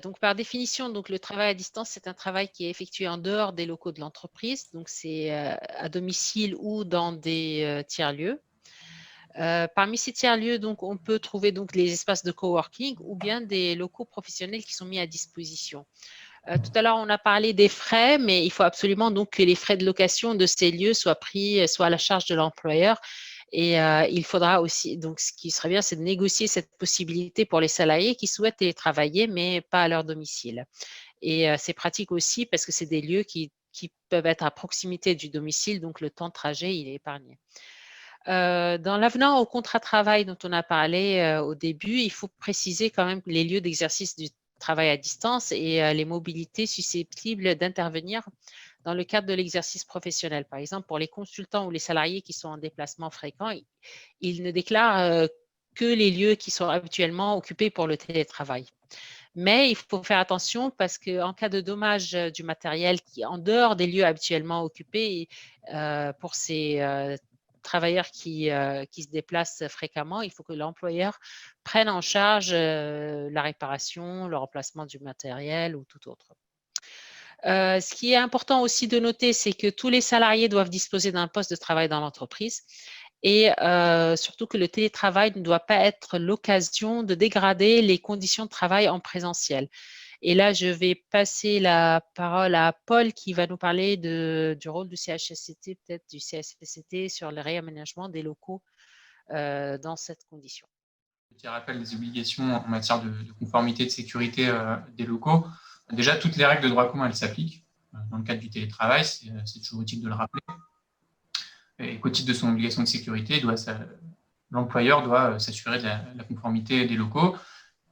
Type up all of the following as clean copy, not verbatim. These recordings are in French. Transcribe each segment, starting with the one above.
Donc, par définition, donc, le travail à distance, c'est un travail qui est effectué en dehors des locaux de l'entreprise. Donc, c'est à domicile ou dans des tiers-lieux. Parmi ces tiers-lieux, donc, on peut trouver donc, les espaces de coworking ou bien des locaux professionnels qui sont mis à disposition. Tout à l'heure, on a parlé des frais, mais il faut absolument donc que les frais de location de ces lieux soient pris, soient à la charge de l'employeur. Et il faudra aussi, donc ce qui serait bien, c'est de négocier cette possibilité pour les salariés qui souhaitent télétravailler, mais pas à leur domicile. Et c'est pratique aussi parce que c'est des lieux qui peuvent être à proximité du domicile, donc le temps de trajet, il est épargné. Dans l'avenant au contrat de travail dont on a parlé au début, il faut préciser quand même les lieux d'exercice du travail à distance et les mobilités susceptibles d'intervenir dans le cadre de l'exercice professionnel. Par exemple, pour les consultants ou les salariés qui sont en déplacement fréquent, ils ne déclarent que les lieux qui sont habituellement occupés pour le télétravail. Mais il faut faire attention parce qu'en cas de dommage du matériel qui est en dehors des lieux habituellement occupés, pour ces travailleurs qui se déplacent fréquemment, il faut que l'employeur prenne en charge la réparation, le remplacement du matériel ou tout autre. Ce qui est important aussi de noter, c'est que tous les salariés doivent disposer d'un poste de travail dans l'entreprise et surtout que le télétravail ne doit pas être l'occasion de dégrader les conditions de travail en présentiel. Et là, je vais passer la parole à Paul qui va nous parler du rôle du CHSCT, peut-être du CHSCT sur le réaménagement des locaux dans cette condition. Petit rappel des obligations en matière de conformité de sécurité des locaux. Déjà, toutes les règles de droit commun, elles s'appliquent. Dans le cadre du télétravail, c'est toujours utile de le rappeler. Et qu'au titre de son obligation de sécurité, l'employeur doit s'assurer de la conformité des locaux.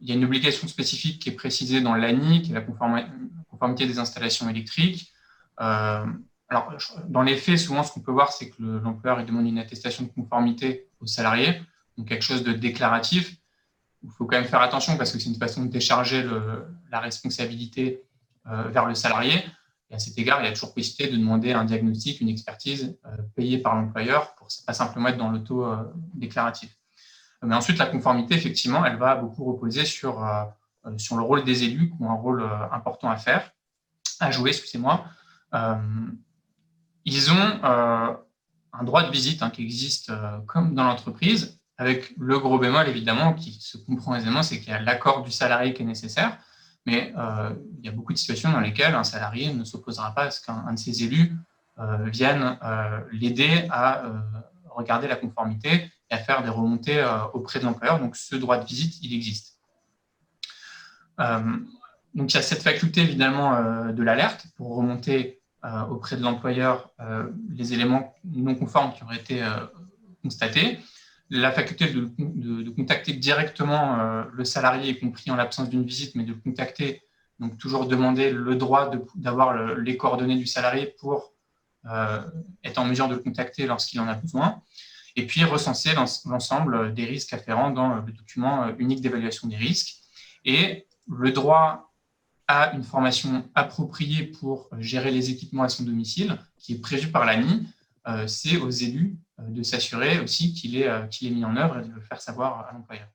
Il y a une obligation spécifique qui est précisée dans l'ANI, qui est la conformité des installations électriques. Alors, dans les faits, souvent, ce qu'on peut voir, c'est que l'employeur demande une attestation de conformité aux salariés, donc quelque chose de déclaratif. Il faut quand même faire attention parce que c'est une façon de décharger la responsabilité vers le salarié. Et à cet égard, il y a toujours possibilité de demander un diagnostic, une expertise payée par l'employeur pour pas simplement être dans l'auto déclaratif. Mais ensuite, la conformité, effectivement, elle va beaucoup reposer sur le rôle des élus qui ont un rôle important à jouer, excusez-moi. Ils ont un droit de visite qui existe comme dans l'entreprise, avec le gros bémol, évidemment, qui se comprend aisément, c'est qu'il y a l'accord du salarié qui est nécessaire, mais il y a beaucoup de situations dans lesquelles un salarié ne s'opposera pas à ce qu'un de ses élus vienne l'aider à regarder la conformité et à faire des remontées auprès de l'employeur. Donc, ce droit de visite, il existe. Donc, il y a cette faculté, évidemment, de l'alerte pour remonter auprès de l'employeur les éléments non conformes qui auraient été constatés. La faculté de contacter directement le salarié, y compris en l'absence d'une visite, mais de le contacter, donc toujours demander le droit d'avoir les coordonnées du salarié pour être en mesure de le contacter lorsqu'il en a besoin. Et puis recenser l'ensemble des risques afférents dans le document unique d'évaluation des risques. Et le droit à une formation appropriée pour gérer les équipements à son domicile, qui est prévu par l'ANI, c'est aux élus de s'assurer aussi qu'il est mis en œuvre et de le faire savoir à l'employeur.